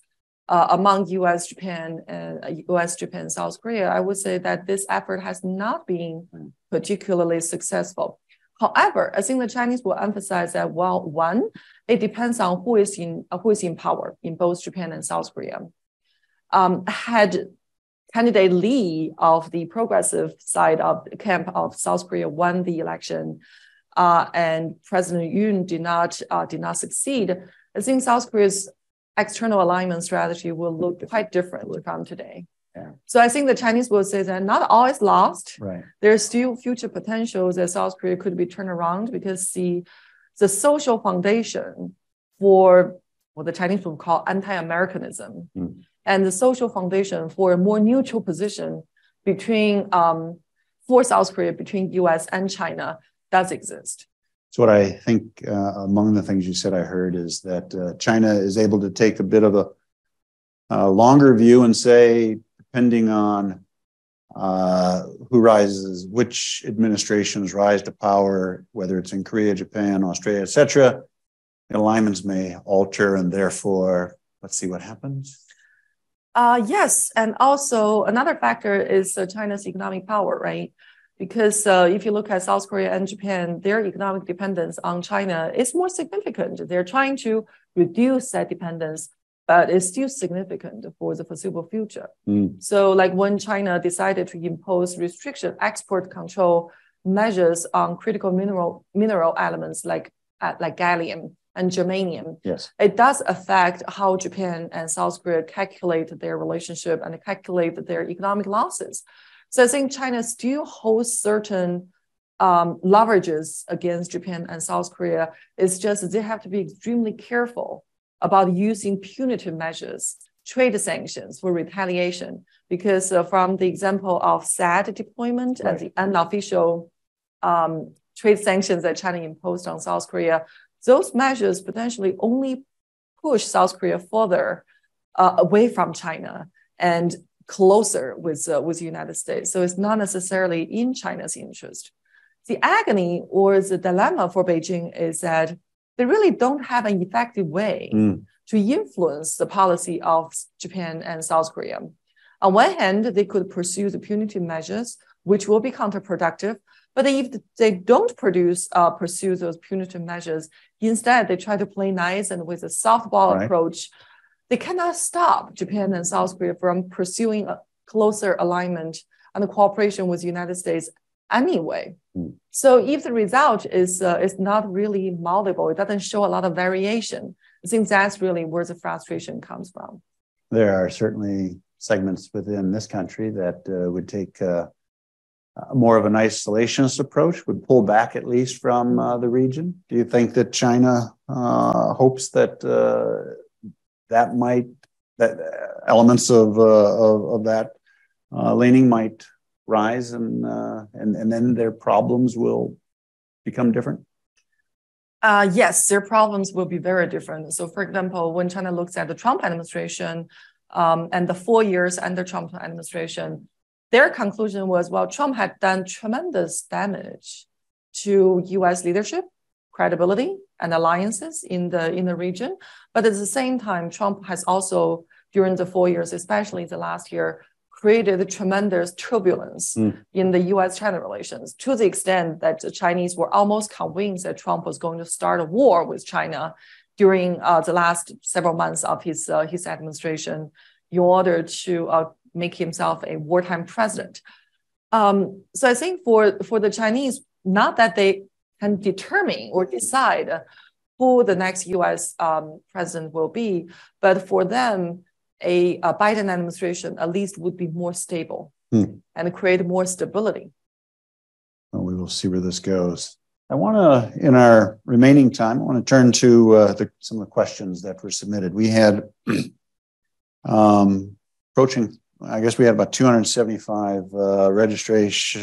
among U.S., Japan, and U.S., Japan, South Korea. I would say that this effort has not been particularly successful. However, I think the Chinese will emphasize that, well, one, it depends on who is in power in both Japan and South Korea. Had candidate Lee of the progressive side of the camp of South Korea won the election, and President Yoon did not succeed, I think South Korea's external alignment strategy will look quite different from today. Yeah. So I think the Chinese will say that not all is lost. Right. There's still future potential that South Korea could be turned around, because the social foundation for what the Chinese would call anti-Americanism, and the social foundation for a more neutral position between for South Korea between U.S. and China does exist. So what I think among the things you said I heard is that China is able to take a bit of a longer view and say, depending on who rises, which administrations rise to power, whether it's in Korea, Japan, Australia, etc., alignments may alter, and therefore, let's see what happens. Yes, and also another factor is China's economic power, right? Because if you look at South Korea and Japan, their economic dependence on China is more significant. They're trying to reduce that dependence, but it's still significant for the foreseeable future. So like when China decided to impose export control measures on critical mineral elements like gallium and germanium, yes, it does affect how Japan and South Korea calculate their relationship and calculate their economic losses. So I think China still holds certain leverages against Japan and South Korea. It's just they have to be extremely careful about using punitive measures, trade sanctions for retaliation, because from the example of SAD deployment and the unofficial trade sanctions that China imposed on South Korea, those measures potentially only push South Korea further away from China and closer with the United States. So it's not necessarily in China's interest. The agony or the dilemma for Beijing is that they really don't have an effective way to influence the policy of Japan and South Korea. On one hand, they could pursue the punitive measures, which will be counterproductive. But if they don't pursue those punitive measures, instead they try to play nice and with a softball approach, they cannot stop Japan and South Korea from pursuing a closer alignment and a cooperation with the United States anyway. So if the result is not really multiple, it doesn't show a lot of variation, I think that's really where the frustration comes from. There are certainly segments within this country that would take more of an isolationist approach, would pull back at least from the region. Do you think that China hopes that that elements of that leaning might rise and then their problems will become different? Yes, their problems will be very different. So, for example, when China looks at the Trump administration and the 4 years under Trump administration, their conclusion was, well, Trump had done tremendous damage to U.S. leadership, credibility, and alliances in the region. But at the same time, Trump has also, during the 4 years, especially the last year, created tremendous turbulence in the U.S. China relations, to the extent that the Chinese were almost convinced that Trump was going to start a war with China during the last several months of his administration in order to make himself a wartime president. So I think for the Chinese, not that they can determine or decide who the next U.S. president will be, but for them, a Biden administration at least would be more stable and create more stability. Well, we will see where this goes. I want to, in our remaining time, I want to turn to some of the questions that were submitted. We had approaching, I guess we had about 275 registrants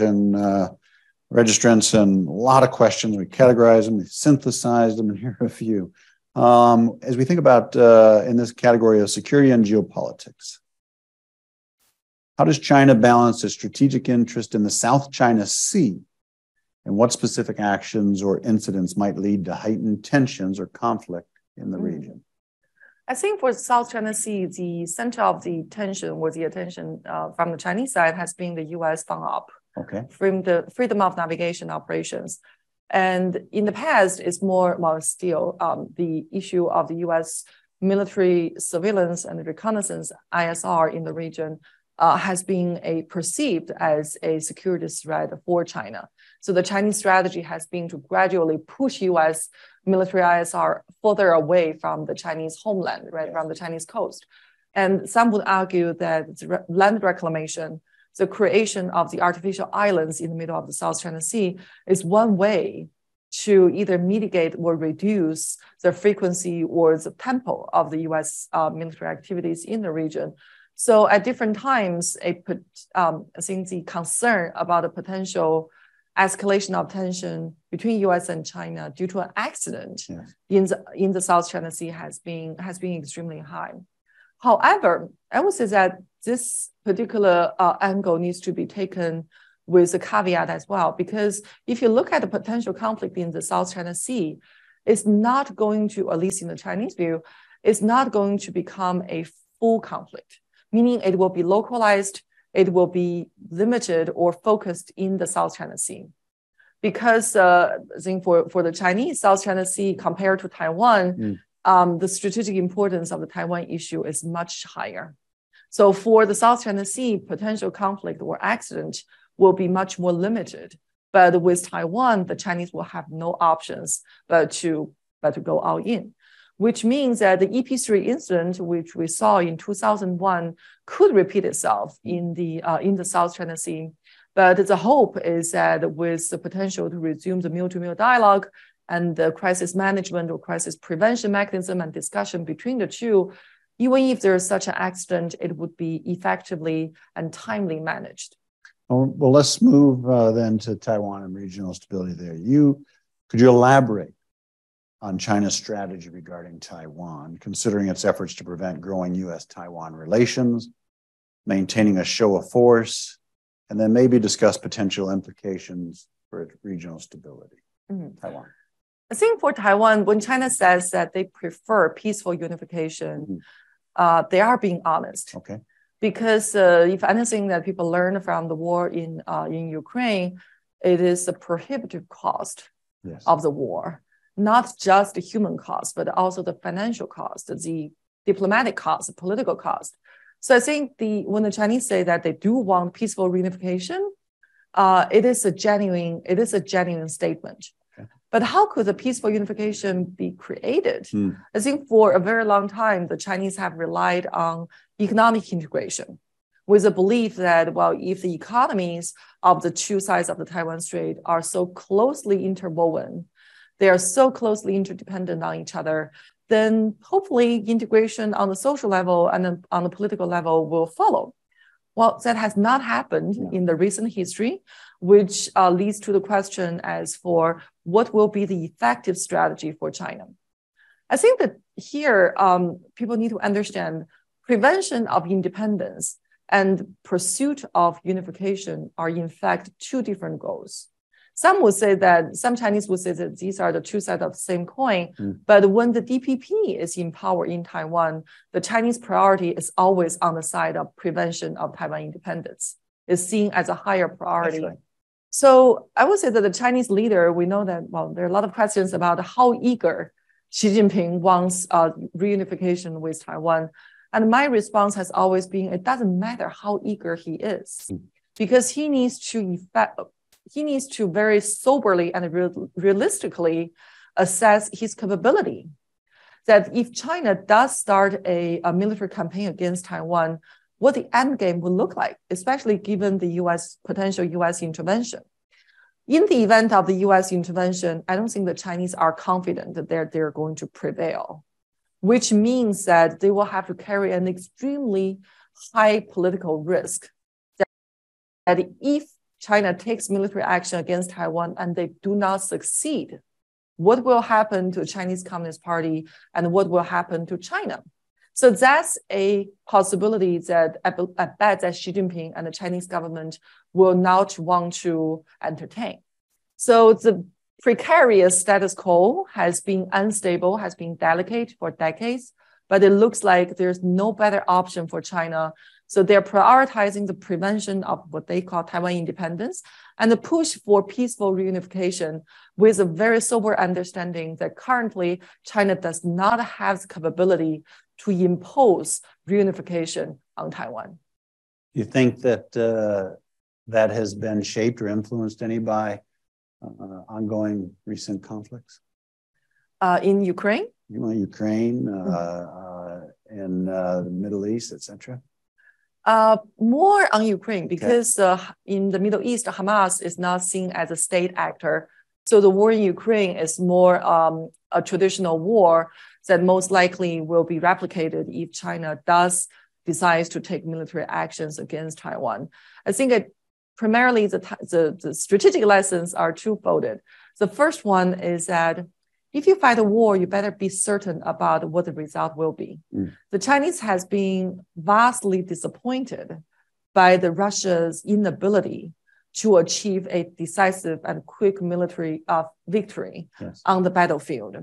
and a lot of questions. We categorized them, we synthesized them, and here are a few. As we think about in this category of security and geopolitics, how does China balance its strategic interest in the South China Sea? And what specific actions or incidents might lead to heightened tensions or conflict in the region? I think for South China Sea, the center of the tension or the attention from the Chinese side has been the U.S. FONOP, from the freedom of navigation operations. And in the past, it's more, well, still the issue of the U.S. military surveillance and reconnaissance, ISR, in the region has been perceived as a security threat for China. So the Chinese strategy has been to gradually push U.S. military ISR further away from the Chinese homeland, from the Chinese coast. And some would argue that land reclamation, the creation of the artificial islands in the middle of the South China Sea, is one way to either mitigate or reduce the frequency or the tempo of the U.S. military activities in the region. So at different times, I think the concern about a potential escalation of tension between U.S. and China due to an accident in the South China Sea has been extremely high. However, I would say that this particular angle needs to be taken with a caveat as well, because if you look at the potential conflict in the South China Sea, it's not going to, at least in the Chinese view, it's not going to become a full conflict, meaning it will be localized, it will be limited or focused in the South China Sea. Because I think for the Chinese, South China Sea compared to Taiwan, the strategic importance of the Taiwan issue is much higher. So for the South China Sea, potential conflict or accident will be much more limited. But with Taiwan, the Chinese will have no options but to go all in, which means that the EP3 incident, which we saw in 2001, could repeat itself in the South China Sea. But the hope is that with the potential to resume the mil-to-mil dialogue and the crisis management or crisis prevention mechanism and discussion between the two, even if there is such an accident, it would be effectively and timely managed. Well, let's move then to Taiwan and regional stability there. Could you elaborate on China's strategy regarding Taiwan, considering its efforts to prevent growing U.S.-Taiwan relations, maintaining a show of force, and then maybe discuss potential implications for regional stability? Taiwan. I think for Taiwan, when China says that they prefer peaceful unification, they are being honest. Okay. Because if anything that people learn from the war in Ukraine, it is the prohibitive cost of the war, not just the human cost, but also the financial cost, the diplomatic cost, the political cost. So I think when the Chinese say that they do want peaceful reunification, it is a genuine statement. Okay. But how could the peaceful unification be created? I think for a very long time, the Chinese have relied on economic integration with the belief that, well, if the economies of the two sides of the Taiwan Strait are so closely interwoven, they are so closely interdependent on each other, then hopefully integration on the social level and then on the political level will follow. Well, that has not happened in the recent history, which leads to the question as for what will be the effective strategy for China. I think that here, people need to understand prevention of independence and pursuit of unification are in fact two different goals. Some Chinese would say that these are the two sides of the same coin, but when the DPP is in power in Taiwan, the Chinese priority is always on the side of prevention of Taiwan independence. It's seen as a higher priority. Right. So I would say that the Chinese leader, we know that, well, there are a lot of questions about how eager Xi Jinping wants reunification with Taiwan. And my response has always been, it doesn't matter how eager he is, because he needs to very soberly and realistically assess his capability. That if China does start a military campaign against Taiwan, what the end game will look like, especially given the potential U.S. intervention. In the event of the U.S. intervention, I don't think the Chinese are confident that they're going to prevail, which means that they will have to carry an extremely high political risk. That if China takes military action against Taiwan and they do not succeed, what will happen to the Chinese Communist Party and what will happen to China? So that's a possibility that I bet that Xi Jinping and the Chinese government will not want to entertain. So the precarious status quo has been unstable, has been delicate for decades, but it looks like there's no better option for China. So they're prioritizing the prevention of what they call Taiwan independence and the push for peaceful reunification with a very sober understanding that currently China does not have the capability to impose reunification on Taiwan. You think that that has been shaped or influenced any by ongoing recent conflicts? In Ukraine? Ukraine, in the Middle East, etc. More on Ukraine, because in the Middle East, Hamas is not seen as a state actor. So the war in Ukraine is more a traditional war that most likely will be replicated if China decides to take military actions against Taiwan. I think primarily the strategic lessons are twofold. The first one is that if you fight a war, you better be certain about what the result will be. The Chinese has been vastly disappointed by Russia's inability to achieve a decisive and quick military victory on the battlefield.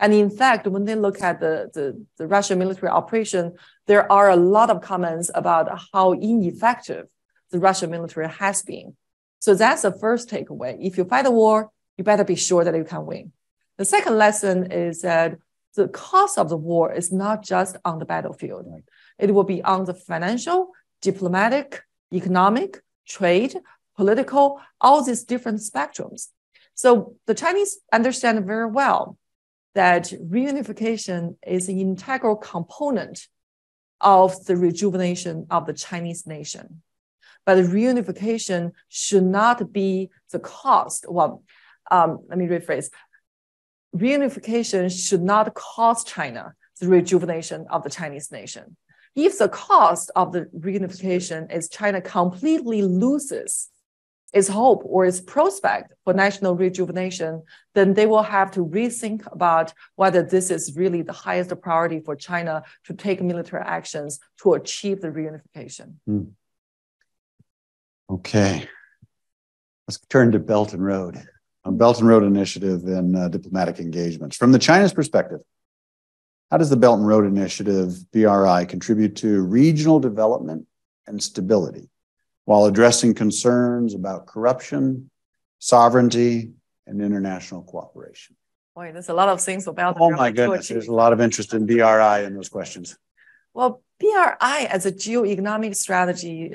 And in fact, when they look at the Russian military operation, there are a lot of comments about how ineffective the Russian military has been. So that's the first takeaway. If you fight a war, you better be sure that you can win. The second lesson is that the cost of the war is not just on the battlefield. Right. It will be on the financial, diplomatic, economic, trade, political, all these different spectrums. So the Chinese understand very well that reunification is an integral component of the rejuvenation of the Chinese nation. But reunification should not be the cost. Well, let me rephrase. reunification should not cost China the rejuvenation of the Chinese nation. If the cost of the reunification is China completely loses its hope or its prospect for national rejuvenation, then they will have to rethink about whether this is really the highest priority for China to take military actions to achieve the reunification. Okay. Let's turn to Belt and Road. Belt and Road Initiative and diplomatic engagements. From the China's perspective, how does the Belt and Road Initiative, BRI, contribute to regional development and stability while addressing concerns about corruption, sovereignty, and international cooperation? Boy, there's a lot of things about. Oh my goodness, there's a lot of interest in BRI in those questions. Well, BRI as a geo-economic strategy,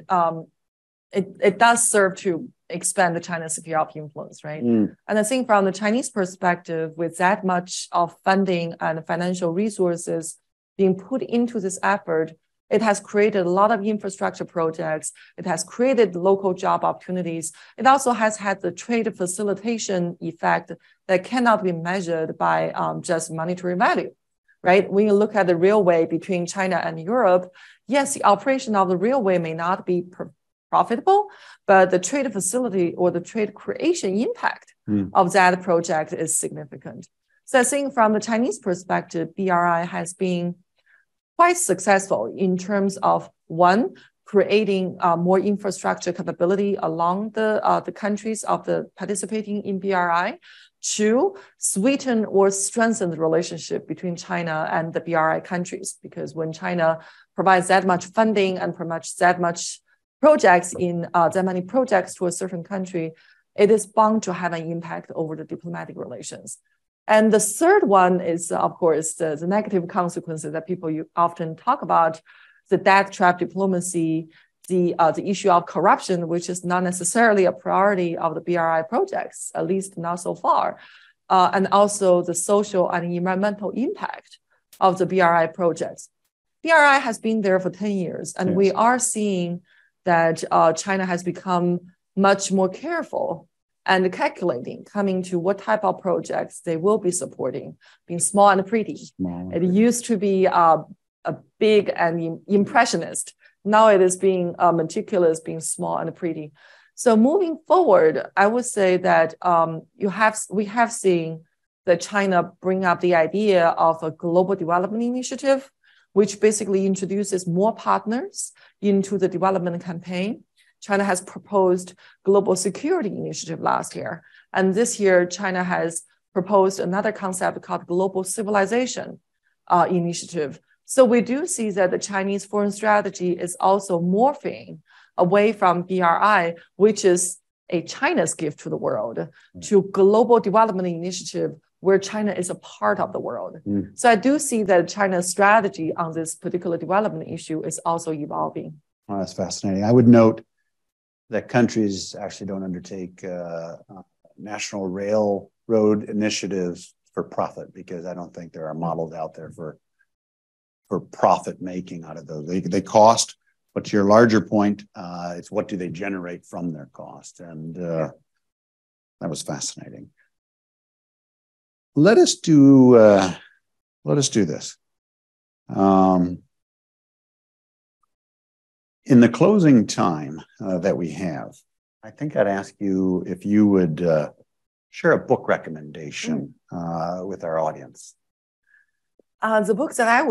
it does serve to expand the China's sphere of influence, right? And I think from the Chinese perspective, with that much of funding and financial resources being put into this effort, it has created a lot of infrastructure projects. It has created local job opportunities. It also has had the trade facilitation effect that cannot be measured by just monetary value, right? When you look at the railway between China and Europe, yes, the operation of the railway may not be profitable, but the trade facility or the trade creation impact of that project is significant. So I think from the Chinese perspective, BRI has been quite successful in terms of, one, creating more infrastructure capability along the countries of the participating in BRI. Two, sweeten or strengthen the relationship between China and the BRI countries, because when China provides that much funding and promotes that much projects in that many projects to a certain country, it is bound to have an impact over the diplomatic relations. And the third one is, of course, the negative consequences that people often talk about, the death trap diplomacy, the issue of corruption, which is not necessarily a priority of the BRI projects, at least not so far, and also the social and environmental impact of the BRI projects. BRI has been there for 10 years, and we are seeing that China has become much more careful and calculating, coming to what type of projects they will be supporting, being small and pretty. It used to be a big and impressionist. Now it is being meticulous, being small and pretty. So moving forward, I would say that we have seen that China bring up the idea of a global development initiative, which basically introduces more partners into the development campaign. China has proposed global security initiative last year. And this year, China has proposed another concept called global civilization initiative. So we do see that the Chinese foreign strategy is also morphing away from BRI, which is a China's gift to the world, to global development initiative where China is a part of the world. So I do see that China's strategy on this particular development issue is also evolving. Oh, that's fascinating. I would note that countries actually don't undertake national railroad initiatives for profit, because I don't think there are models out there for profit making out of those. They cost, but to your larger point, it's what do they generate from their cost, and that was fascinating. Let us do this. In the closing time that we have, I think I'd ask you if you would share a book recommendation with our audience. The book that I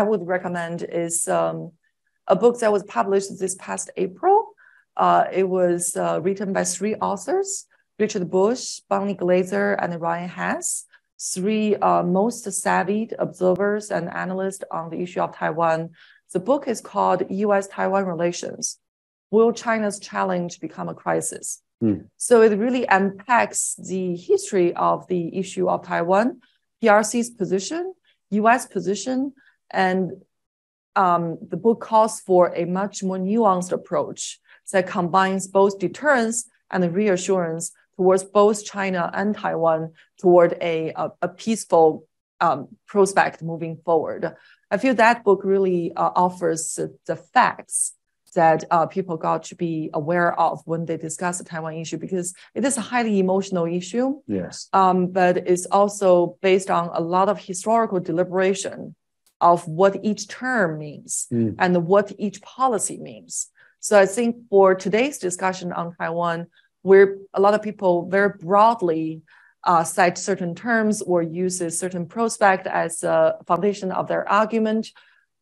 would recommend is a book that was published this past April. It was written by three authors: Richard Bush, Bonnie Glaser, and Ryan Hess, three most savvy observers and analysts on the issue of Taiwan. The book is called U.S. Taiwan Relations: Will China's Challenge Become a Crisis? So it really unpacks the history of the issue of Taiwan, PRC's position, U.S. position, and the book calls for a much more nuanced approach that combines both deterrence and reassurance towards both China and Taiwan toward a peaceful prospect moving forward. I feel that book really offers the facts that people got to be aware of when they discuss the Taiwan issue, because it is a highly emotional issue. Yes. But it's also based on a lot of historical deliberation of what each term means and what each policy means. So I think for today's discussion on Taiwan, where a lot of people very broadly cite certain terms or uses certain prospect as a foundation of their argument,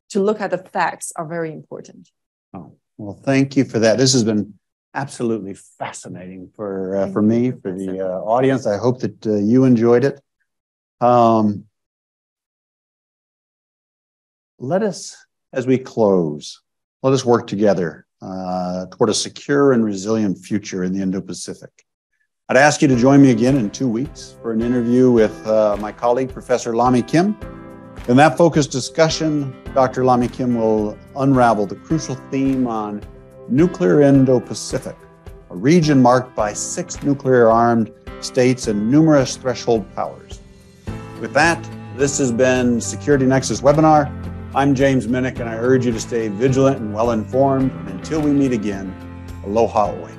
to look at the facts are very important. Oh, well, thank you for that. This has been absolutely fascinating for me, for the audience. I hope that you enjoyed it. Let us, as we close, let us work together toward a secure and resilient future in the Indo-Pacific. I'd ask you to join me again in 2 weeks for an interview with my colleague, Professor Lamy Kim. In that focused discussion, Dr. Lamy Kim will unravel the crucial theme on nuclear Indo-Pacific, a region marked by 6 nuclear-armed states and numerous threshold powers. With that, this has been Security Nexus webinar. I'm James Minnich, and I urge you to stay vigilant and well-informed. And until we meet again, aloha oi.